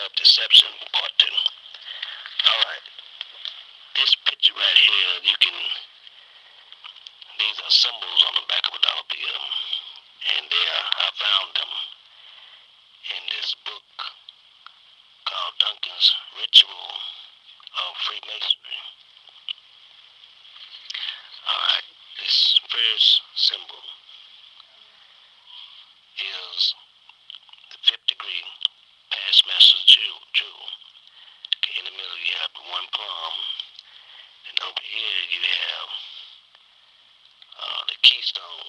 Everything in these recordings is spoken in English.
of Deception, Part 2. Alright, this picture right here, these are symbols on the back of a dollar bill, and I found them in this book called Duncan's Ritual of Freemasonry. Alright, this first symbol is the fifth degree, past master's jewel. Okay, in the middle you have the one plum, and over here you have the keystone.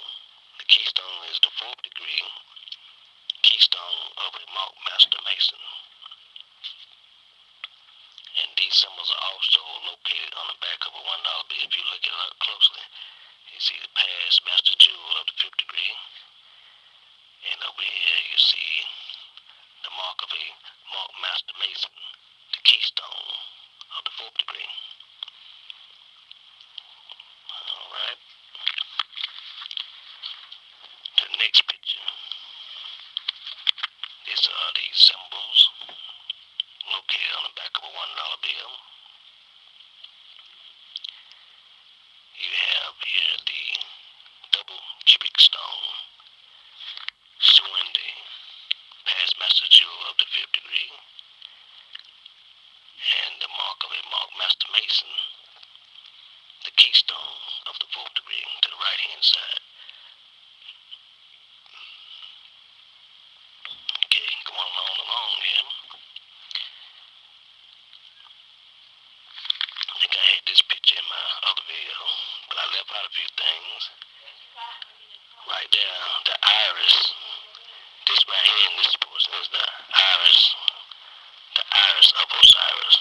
The keystone is the fourth degree, keystone of a Mark Master Mason. And these symbols are also located on the back of a $1 bill. If you look it up closely, you see the past master jewel of the fifth degree. And over here you see the mark of a Mark Master Mason, the keystone of the fourth degree. Alright. The next picture. These are the symbols located on the back of a $1 bill. You have here the double cubic stone, showing the past master jewel of the fifth degree, and the mark of a Mark Master Mason, the keystone of the fourth degree, to the right hand side. Okay, going along here. I think I had this picture in my other video, but I left out a few things. Right there, the iris. This right here in this portion is the iris of Osiris.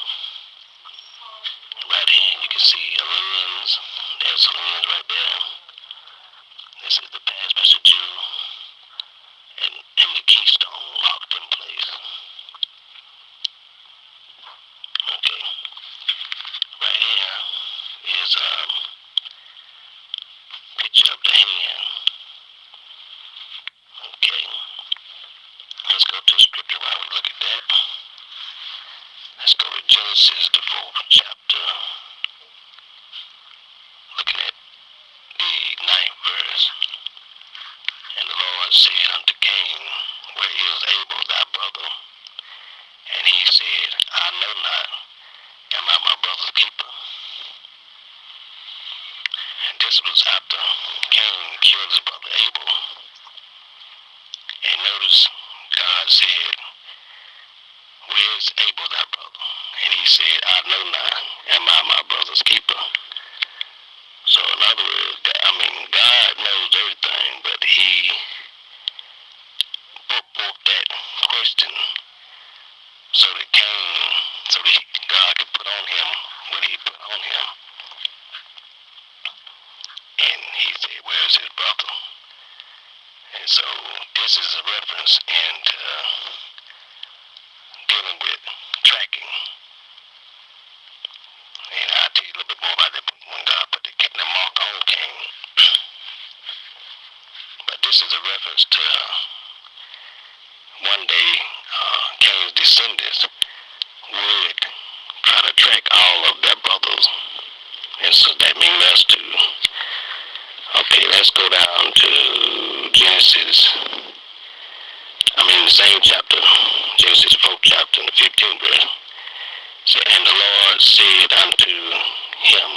Right here you can see a lens. There's a lens right there. This is the past master jewel, and the keystone locked in place. Okay. Right here is a picture of the hand. Okay. Let's go to scripture while we look at that. Let's go to Genesis, the 4th chapter. Looking at the 9th verse. And the Lord said unto Cain, where is Abel thy brother? And he said, I know not. Am I my brother's keeper? And this was after Cain killed his brother Abel. And notice God said, where is Abel thy brother? And he said, I know not. Am I my brother's keeper? So in other words, God knows everything, but he put forth that question so that God could put on him what he put on him. And he said, where is his brother? And so this is a reference into dealing with tracking. And I'll tell you a little bit more about that when God put the mark on Cain. But this is a reference to one day Cain's descendants would try to track all of their brothers. And so that means us too. Okay, let's go down to Genesis. The same chapter, Genesis 4th chapter, and the 15th verse. So, and the Lord said unto him,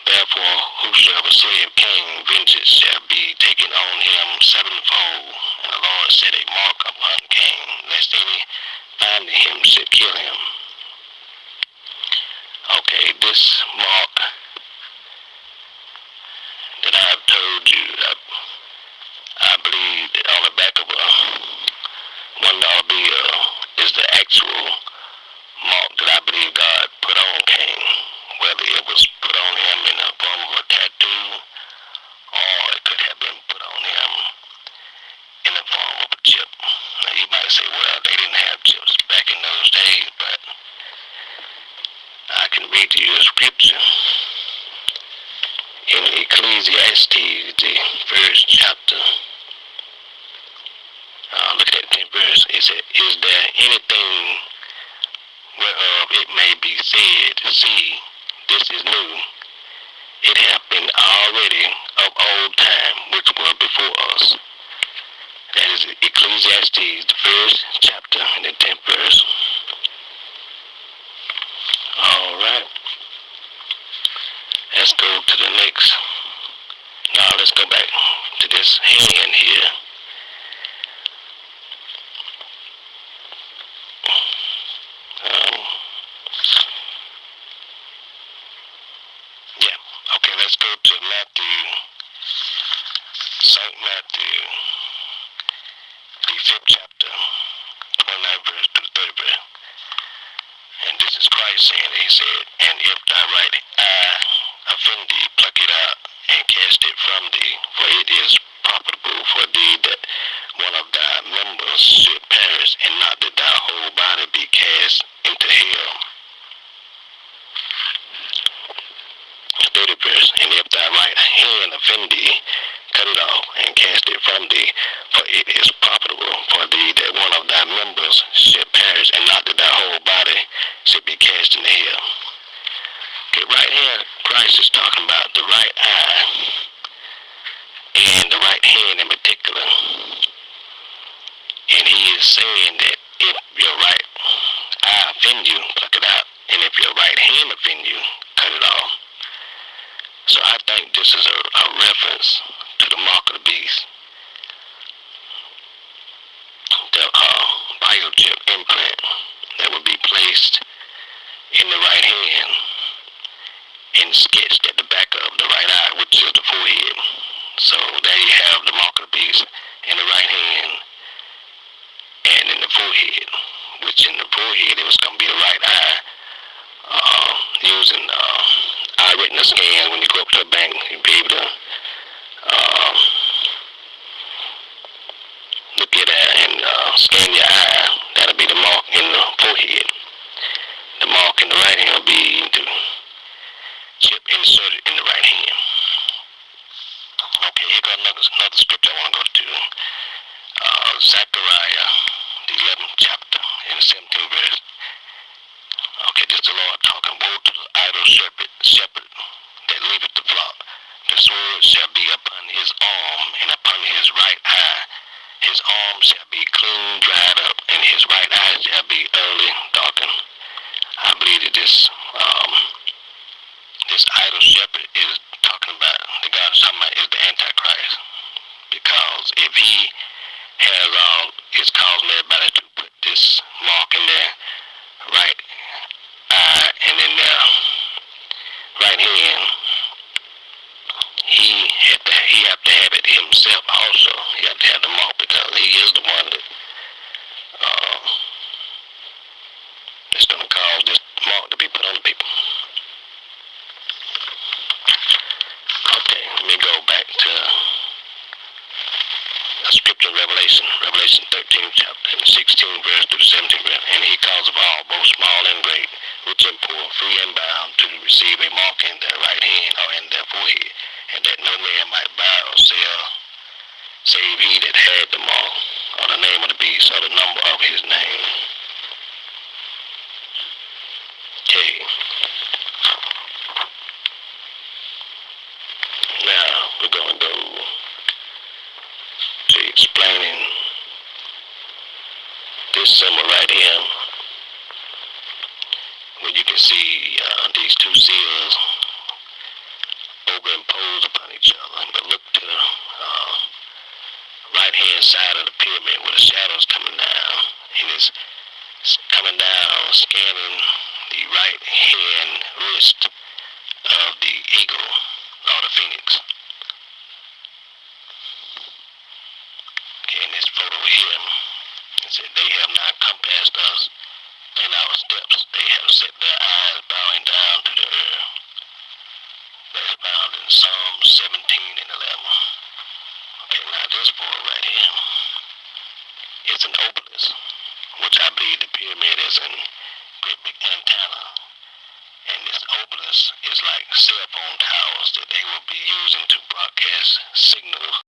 therefore, whosoever slayeth Cain, vengeance shall be taken on him sevenfold. And the Lord set a mark upon Cain, lest any finding him should kill him. Okay, this mark that I've told you, I believe that on the back of a $1 bill is the actual mark that I believe God put on Cain, whether it was put on him in the form of a tattoo, or it could have been put on him in the form of a chip. Now you might say, well, they didn't have chips back in those days, but I can read to you a scripture in Ecclesiastes, the 1st chapter. look at the 10th verse. It said, is there anything whereof it may be said, see, this is new. It hath been already of old time, which was before us. That is Ecclesiastes, the first chapter, and the 10th verse. All right. Let's go to the next. Now let's go back to this hand here. Okay, let's go to Matthew, St. Matthew, the 5th chapter, 29th verse to the 30th verse. And this is Christ saying, he said, and if thy right eye offend thee, pluck it out and cast it from thee, for it is profitable for thee that one of thy members should perish, and not that thy whole body be cast into hell. 30th verse, and if thy right hand offend thee, cut it off and cast it from thee, for it is profitable for thee that one of thy members should perish, and not that thy whole body should be cast into hell. Okay, right here, Christ is talking about the right eye and the right hand in particular. And he is saying that if your right eye offend you, pluck it out, and if your right hand offend you, cut it off. So I think this is a reference to the mark of the beast. The biochip implant that would be placed in the right hand and sketched at the back of the right eye, which is the forehead. So there you have the mark of the beast in the right hand and in the forehead, which in the forehead it was going to be the right eye, using retina scan. When you go up to a bank, you'll be able to look at that and scan your eye. That'll be the mark in the forehead. The mark in the right hand will be the chip inserted in the right hand. Okay, here goes another scripture I want to go to. Zechariah, the 11th chapter, and the 17th verse. Okay, this is the Lord talking. Woe to the idle shepherd that leaveth the flock. The sword shall be upon his arm and upon his right eye. His arm shall be clean dried up, and his right eye shall be early darkened. I believe that this idle shepherd is talking about, the God is talking about, is the Antichrist. Because if he is causing everybody to put this mark in their right eye and in their right hand, he have to have it himself also. He have to have the mark, because he is the one that is going to cause this mark to be put on the people. Okay, let me go back to a scripture, Revelation 13th chapter, and 16th verse to the 17th verse. And he causeth all, both small and great, rich and poor, free and bound, to receive a mark in their right hand or in their forehead, and that no man might buy or sell, save he that had the mark, or the name of the beast, or the number of his name. Okay. Now we're going to go to explaining this symbol right here, where you can see these two seals overimposed upon each other. But look to the right hand side of the pyramid where the shadow's coming down, and it's coming down, scanning the right hand wrist of the eagle or the phoenix. Okay, in this photo here, it said, they have not compassed us in our steps. They have set their eyes bowing down to the earth. That's found in Psalm 17 and 11. Okay, now this photo right here is an obelisk, which I believe the pyramid is a great big antenna. And this obelisk is like cell phone towers that they will be using to broadcast signals